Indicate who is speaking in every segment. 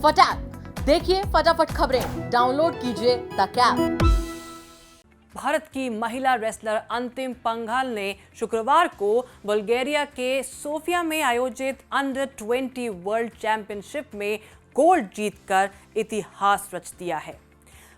Speaker 1: फटाक देखिए फटाफट खबरें, डाउनलोड कीजिए द ऐप।
Speaker 2: भारत की महिला रेसलर अंतिम पंघाल ने शुक्रवार को बुल्गारिया के सोफिया में आयोजित अंडर 20 वर्ल्ड चैंपियनशिप में गोल्ड जीतकर इतिहास रच दिया है।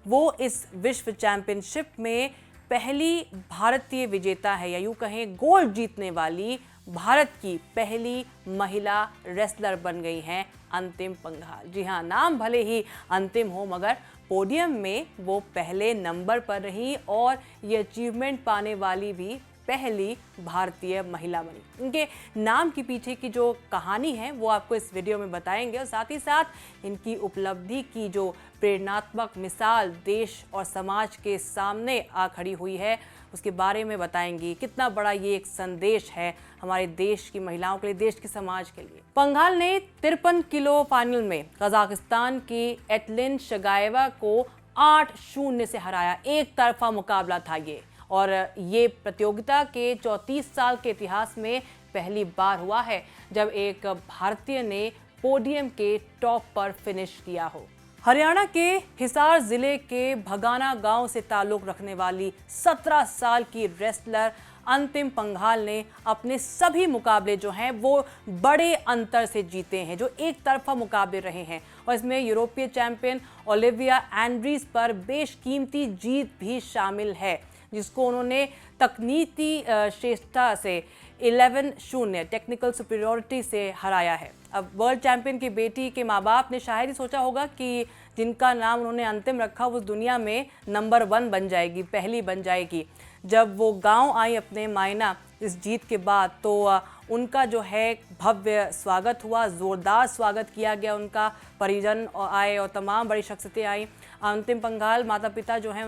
Speaker 2: वो इस विश्व चैंपियनशिप में पहली भारतीय विजेता है, या यूं कहें गोल्ड जीतने वाली भारत की पहली महिला रेसलर बन गई हैं अंतिम पंघाल। जी हां, नाम भले ही अंतिम हो मगर पोडियम में वो पहले नंबर पर रही और ये अचीवमेंट पाने वाली भी पहली भारतीय महिला बनी। इनके नाम के पीछे की जो कहानी है वो आपको इस वीडियो में बताएंगे और साथ ही साथ इनकी उपलब्धि की जो प्रेरणात्मक मिसाल देश और समाज के सामने आ खड़ी हुई है उसके बारे में बताएंगी। कितना बड़ा ये एक संदेश है हमारे देश की महिलाओं के लिए, देश के समाज के लिए। पंघाल ने 53 किलो फाइनल में कजाकिस्तान की एटलिन शगाएवा को 8-0 से हराया। एक तरफा मुकाबला था ये, और ये प्रतियोगिता के 34 साल के इतिहास में पहली बार हुआ है जब एक भारतीय ने पोडियम के टॉप पर फिनिश किया हो। हरियाणा के हिसार जिले के भगाना गांव से ताल्लुक रखने वाली 17 साल की रेसलर अंतिम पंघाल ने अपने सभी मुकाबले जो हैं वो बड़े अंतर से जीते हैं, जो एक तरफा मुकाबले रहे हैं, और इसमें यूरोपीय चैंपियन ओलिविया एंड्रीज पर बेशकीमती जीत भी शामिल है, जिसको उन्होंने तकनीकी श्रेष्ठता से 11-0 टेक्निकल सुपीरियरिटी से हराया है। अब वर्ल्ड चैंपियन की बेटी के माँ बाप ने शायद ही सोचा होगा कि जिनका नाम उन्होंने अंतिम रखा वो दुनिया में नंबर 1 बन जाएगी, पहली बन जाएगी। जब वो गांव आई अपने मायना इस जीत के बाद तो उनका जो है भव्य स्वागत हुआ, ज़ोरदार स्वागत किया गया उनका। परिजन आए और तमाम बड़ी शख्सियतें आई। अंतिम पंघाल माता पिता जो हैं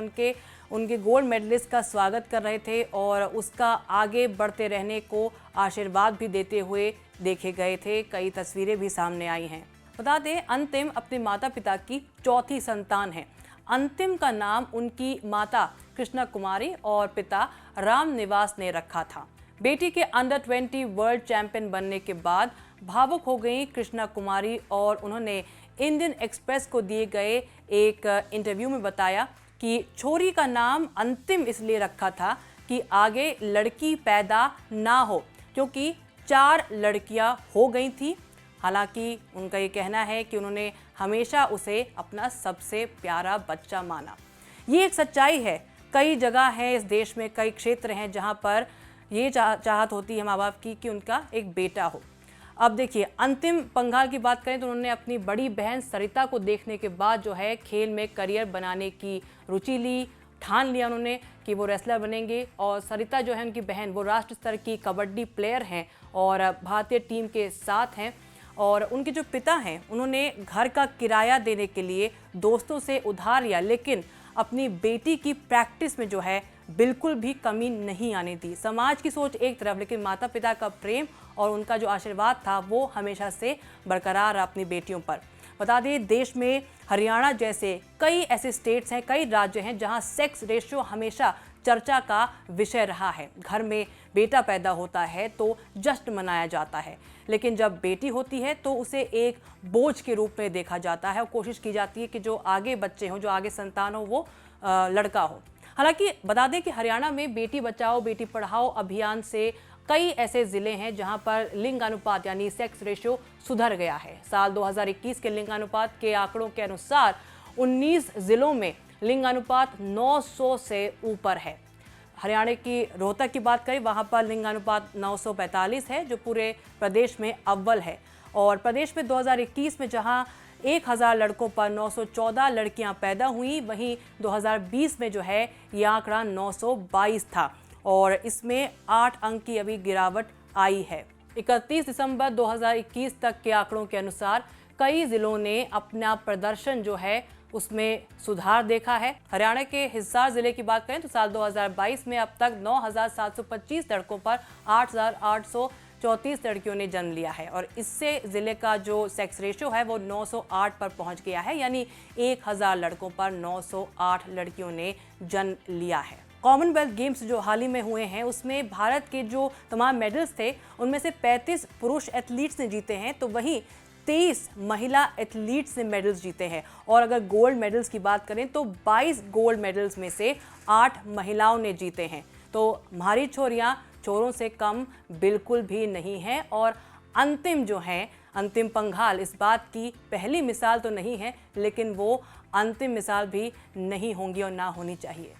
Speaker 2: उनके गोल्ड मेडलिस्ट का स्वागत कर रहे थे और उसका आगे बढ़ते रहने को आशीर्वाद भी देते हुए देखे गए थे। कई तस्वीरें भी सामने आई हैं। बता दें, अंतिम अपने माता पिता की चौथी संतान है। अंतिम का नाम उनकी माता कृष्णा कुमारी और पिता राम निवास ने रखा था। बेटी के अंडर 20 वर्ल्ड चैंपियन बनने के बाद भावुक हो गई कृष्णा कुमारी और उन्होंने इंडियन एक्सप्रेस को दिए गए एक इंटरव्यू में बताया कि छोरी का नाम अंतिम इसलिए रखा था कि आगे लड़की पैदा ना हो, क्योंकि 4 लड़कियां हो गई थी। हालांकि उनका ये कहना है कि उन्होंने हमेशा उसे अपना सबसे प्यारा बच्चा माना। ये एक सच्चाई है। कई जगह है इस देश में, कई क्षेत्र हैं जहां पर ये चाहत होती है माँ बाप की कि उनका एक बेटा हो। अब देखिए, अंतिम पंघाल की बात करें तो उन्होंने अपनी बड़ी बहन सरिता को देखने के बाद जो है खेल में करियर बनाने की रुचि ली, ठान लिया उन्होंने कि वो रेसलर बनेंगे। और सरिता जो है उनकी बहन, वो राष्ट्र स्तर की कबड्डी प्लेयर हैं और भारतीय टीम के साथ हैं। और उनके जो पिता हैं उन्होंने घर का किराया देने के लिए दोस्तों से उधार लिया, लेकिन अपनी बेटी की प्रैक्टिस में जो है बिल्कुल भी कमी नहीं आने दी। समाज की सोच एक तरफ, लेकिन माता पिता का प्रेम और उनका जो आशीर्वाद था वो हमेशा से बरकरार रहा अपनी बेटियों पर। बता दें, देश में हरियाणा जैसे कई ऐसे स्टेट्स हैं, कई राज्य हैं जहां सेक्स रेशियो हमेशा चर्चा का विषय रहा है। घर में बेटा पैदा होता है तो जश्न मनाया जाता है, लेकिन जब बेटी होती है तो उसे एक बोझ के रूप में देखा जाता है और कोशिश की जाती है कि जो आगे बच्चे हों, जो आगे संतान हो, वो लड़का हो। हालांकि बता दें कि हरियाणा में बेटी बचाओ बेटी पढ़ाओ अभियान से कई ऐसे जिले हैं जहां पर लिंगानुपात यानी सेक्स रेशियो सुधर गया है। साल 2021 के लिंगानुपात के आंकड़ों के अनुसार 19 जिलों में लिंगानुपात 900 से ऊपर है। हरियाणा की रोहतक की बात करें, वहां पर लिंगानुपात 945 है, जो पूरे प्रदेश में अव्वल है। और प्रदेश में 2021 में जहां 1000 लड़कों पर 914 लड़कियां पैदा हुई, वहीं 2020 में जो है ये आंकड़ा 922 था और इसमें 8 अंक की अभी गिरावट आई है। 31 दिसंबर 2021 तक के आंकड़ों के अनुसार कई जिलों ने अपना प्रदर्शन जो है उसमें सुधार देखा है। हरियाणा के हिसार जिले की बात करें तो साल 2022 में अब तक 9,725 लड़कों पर 8,834 लड़कियों ने जन्म लिया है और इससे जिले का जो सेक्स रेशियो है वो 908 पर पहुंच गया है, यानी 1000 लड़कों पर 908 लड़कियों ने जन्म लिया है। कॉमनवेल्थ गेम्स जो हाल ही में हुए हैं उसमें भारत के जो तमाम मेडल्स थे उनमें से 35 पुरुष एथलीट्स ने जीते हैं, तो वहीं 23 महिला एथलीट्स ने मेडल्स जीते हैं और अगर गोल्ड मेडल्स की बात करें तो 22 गोल्ड मेडल्स में से 8 महिलाओं ने जीते हैं। तो हमारी छोरियां छोरों से कम बिल्कुल भी नहीं है और अंतिम पंघाल इस बात की पहली मिसाल तो नहीं है, लेकिन वो अंतिम मिसाल भी नहीं होंगी और ना होनी चाहिए।